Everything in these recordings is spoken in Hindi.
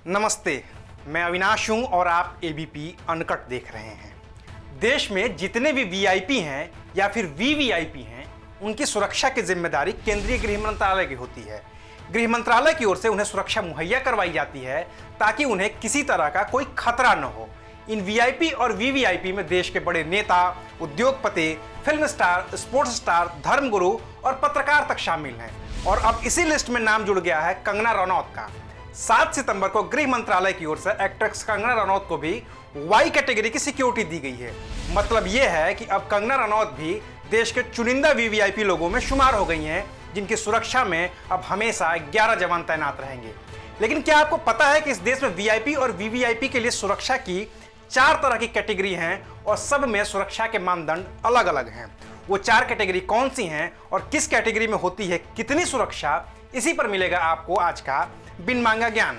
नमस्ते, मैं अविनाश हूं और आप एबीपी अनकट देख रहे हैं। देश में जितने भी वीआईपी हैं या फिर वीवीआईपी हैं, उनकी सुरक्षा की जिम्मेदारी केंद्रीय गृह मंत्रालय की होती है। गृह मंत्रालय की ओर से उन्हें सुरक्षा मुहैया करवाई जाती है ताकि उन्हें किसी तरह का कोई खतरा न हो। इन वीआईपी और वीवीआईपी में देश के बड़े नेता, उद्योगपति, फिल्म स्टार, स्पोर्ट्स स्टार, धर्मगुरु और पत्रकार तक शामिल हैं। और अब इसी लिस्ट में नाम जुड़ गया है कंगना रनौत का। 7 सितंबर को गृह मंत्रालय की ओर से एक्ट्रेस कंगना रनौत को भी वाई कैटेगरी की सिक्योरिटी दी गई है। मतलब यह है कि अब कंगना रनौत भी देश के चुनिंदा वीवीआईपी लोगों में शुमार हो गई हैं, जिनकी सुरक्षा में अब हमेशा 11 जवान तैनात रहेंगे। लेकिन क्या आपको पता है कि इस देश में वीआईपी और वीवीआईपी के लिए सुरक्षा की 4 तरह की कैटेगरी हैं और सब में सुरक्षा के मानदंड अलग अलग हैं। वो 4 कैटेगरी कौन सी हैं और किस कैटेगरी में होती है कितनी सुरक्षा, इसी पर मिलेगा आपको आज का बिन मांगा ज्ञान।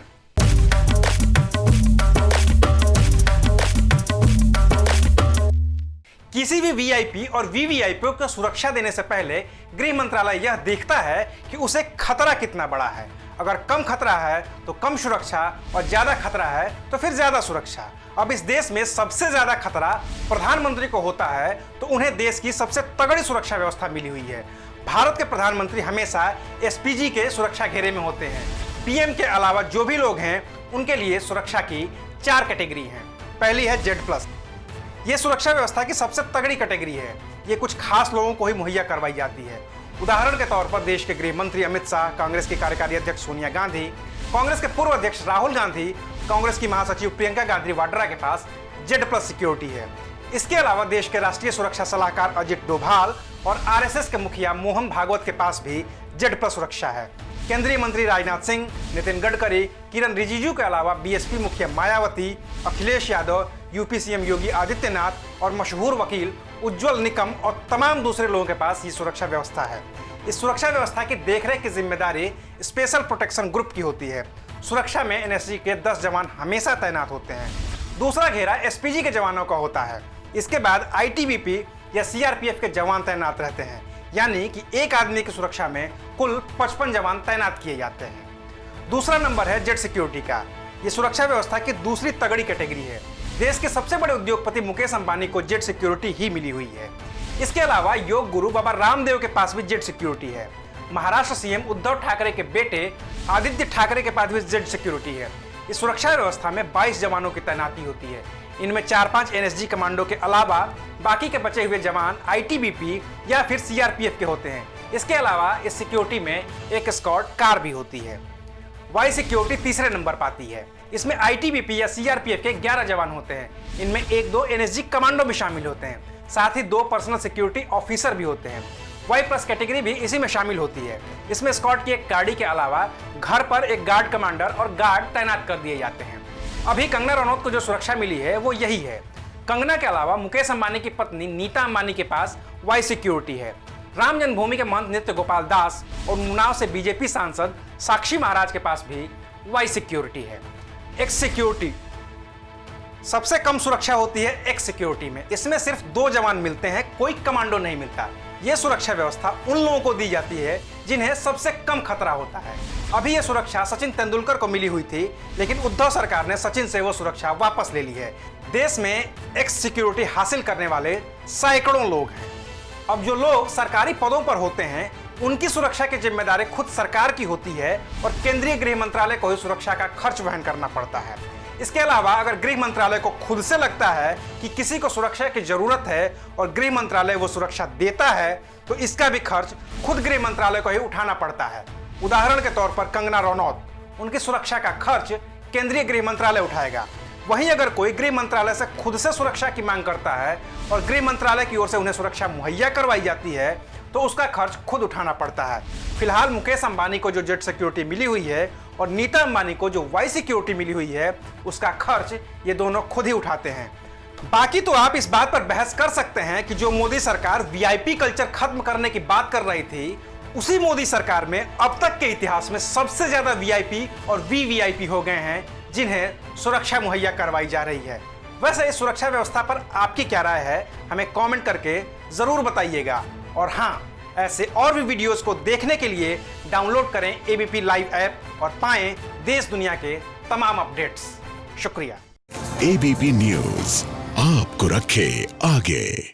किसी भी वीआईपी और वीवीआईपी को सुरक्षा देने से पहले गृह मंत्रालय यह देखता है कि उसे खतरा कितना बड़ा है। अगर कम खतरा है तो कम सुरक्षा और ज्यादा खतरा है तो फिर ज्यादा सुरक्षा। अब इस देश में सबसे ज्यादा खतरा प्रधानमंत्री को होता है तो उन्हें देश की सबसे तगड़ी सुरक्षा व्यवस्था मिली हुई है। भारत के प्रधानमंत्री हमेशा एसपीजी के सुरक्षा घेरे में होते हैं। पीएम के अलावा जो भी लोग हैं उनके लिए सुरक्षा की 4 कैटेगरी हैं। पहली है Z+। ये सुरक्षा व्यवस्था की सबसे तगड़ी कैटेगरी है। ये कुछ खास लोगों को ही मुहैया करवाई जाती है। उदाहरण के तौर पर देश के गृह मंत्री अमित शाह, कांग्रेस की कार्यकारी अध्यक्ष सोनिया गांधी, कांग्रेस के पूर्व अध्यक्ष राहुल गांधी, कांग्रेस की महासचिव प्रियंका गांधी वाड्रा के पास Z+ सिक्योरिटी है। इसके अलावा देश के राष्ट्रीय सुरक्षा सलाहकार अजित डोभाल और आरएसएस के मुखिया मोहन भागवत के पास भी Z+ सुरक्षा है। केंद्रीय मंत्री राजनाथ सिंह, नितिन गडकरी, किरण रिजिजू के अलावा बीएसपी मुखिया मायावती, अखिलेश यादव, यूपी सीएम योगी आदित्यनाथ और मशहूर वकील उज्जवल निकम और तमाम दूसरे लोगों के पास ये सुरक्षा व्यवस्था है। इस सुरक्षा व्यवस्था की देखरेख की जिम्मेदारी स्पेशल प्रोटेक्शन ग्रुप की होती है। सुरक्षा में एनएसजी के 10 जवान हमेशा तैनात होते हैं। दूसरा घेरा एसपीजी के जवानों का होता है। इसके बाद आईटीबीपी या सीआरपीएफ के जवान तैनात रहते हैं, यानी कि एक आदमी की सुरक्षा में कुल 55 जवान तैनात किए जाते हैं। दूसरा नंबर है जेड सिक्योरिटी का। ये सुरक्षा व्यवस्था की दूसरी तगड़ी कैटेगरी है। देश के सबसे बड़े उद्योगपति मुकेश अंबानी को जेड सिक्योरिटी ही मिली हुई है। इसके अलावा योग गुरु बाबा रामदेव के पास भी जेड सिक्योरिटी है। महाराष्ट्र सीएम उद्धव ठाकरे के बेटे आदित्य ठाकरे के पास भी जेड सिक्योरिटी है। इस सुरक्षा व्यवस्था में 22 जवानों की तैनाती होती है। इनमें 4-5 एनएसजी कमांडो के अलावा बाकी के बचे हुए जवान आईटीबीपी या फिर सीआरपीएफ के होते हैं। इसके अलावा इस सिक्योरिटी में एक एस्कॉर्ट कार भी होती है। वाई सिक्योरिटी तीसरे नंबर पाती है। इसमें आईटीबीपी या सीआरपीएफ के 11 जवान होते हैं। इनमें 1-2 एनएसजी कमांडो भी शामिल होते हैं। साथ ही 2 पर्सनल सिक्योरिटी ऑफिसर भी होते हैं। Y+ कैटेगरी भी इसी में शामिल होती है। इसमें एस्कॉर्ट की एक गाड़ी के अलावा घर पर एक गार्ड कमांडर और गार्ड तैनात कर दिए जाते हैं। अभी कंगना रनौत को जो सुरक्षा मिली है वो यही है। कंगना के अलावा मुकेश अंबानी की पत्नी नीता अंबानी के पास वाई सिक्योरिटी है। राम जन्मभूमि के महंत नृत्य गोपाल दास और उन्नाव से बीजेपी सांसद साक्षी महाराज के पास भी वाई सिक्योरिटी है। एक्स सिक्योरिटी सबसे कम सुरक्षा होती है एक्स सिक्योरिटी में। इसमें सिर्फ 2 जवान मिलते हैं, कोई कमांडो नहीं मिलता। यह सुरक्षा व्यवस्था उन लोगों को दी जाती है जिन्हें सबसे कम खतरा होता है। अभी यह सुरक्षा सचिन तेंदुलकर को मिली हुई थी, लेकिन उद्धव सरकार ने सचिन से वो सुरक्षा वापस ले ली है। देश में एक्स सिक्योरिटी हासिल करने वाले सैकड़ों लोग हैं। अब जो लोग सरकारी पदों पर होते हैं उनकी सुरक्षा की जिम्मेदारी खुद सरकार की होती है और केंद्रीय गृह मंत्रालय को ही सुरक्षा का खर्च वहन करना पड़ता है। इसके अलावा अगर गृह मंत्रालय को खुद से लगता है कि किसी को सुरक्षा की जरूरत है और गृह मंत्रालय वो सुरक्षा देता है तो इसका भी खर्च खुद गृह मंत्रालय को ही उठाना पड़ता है। उदाहरण के तौर पर कंगना रनौत, उनकी सुरक्षा का खर्च केंद्रीय गृह मंत्रालय उठाएगा। वहीं अगर कोई गृह मंत्रालय से खुद से सुरक्षा की मांग करता है और गृह मंत्रालय की ओर से उन्हें सुरक्षा मुहैया करवाई जाती है तो उसका खर्च खुद उठाना पड़ता है। फिलहाल मुकेश अंबानी को जो जेड सिक्योरिटी मिली हुई है और नीता अंबानी को जो वाई सिक्योरिटी मिली हुई है उसका खर्च ये दोनों खुद ही उठाते हैं। बाकी तो आप इस बात पर बहस कर सकते हैं कि जो मोदी सरकार वीआईपी कल्चर खत्म करने की बात कर रही थी, उसी मोदी सरकार में अब तक के इतिहास में सबसे ज्यादा वीआईपी और वीवीआईपी हो गए हैं जिन्हें सुरक्षा मुहैया करवाई जा रही है। वैसे इस सुरक्षा व्यवस्था पर आपकी क्या राय है, हमें कमेंट करके जरूर बताइएगा। और हाँ, ऐसे और भी वीडियोस को देखने के लिए डाउनलोड करें एबीपी लाइव ऐप और पाएं देश दुनिया के तमाम अपडेट्स। शुक्रिया। एबीपी न्यूज आपको रखे आगे।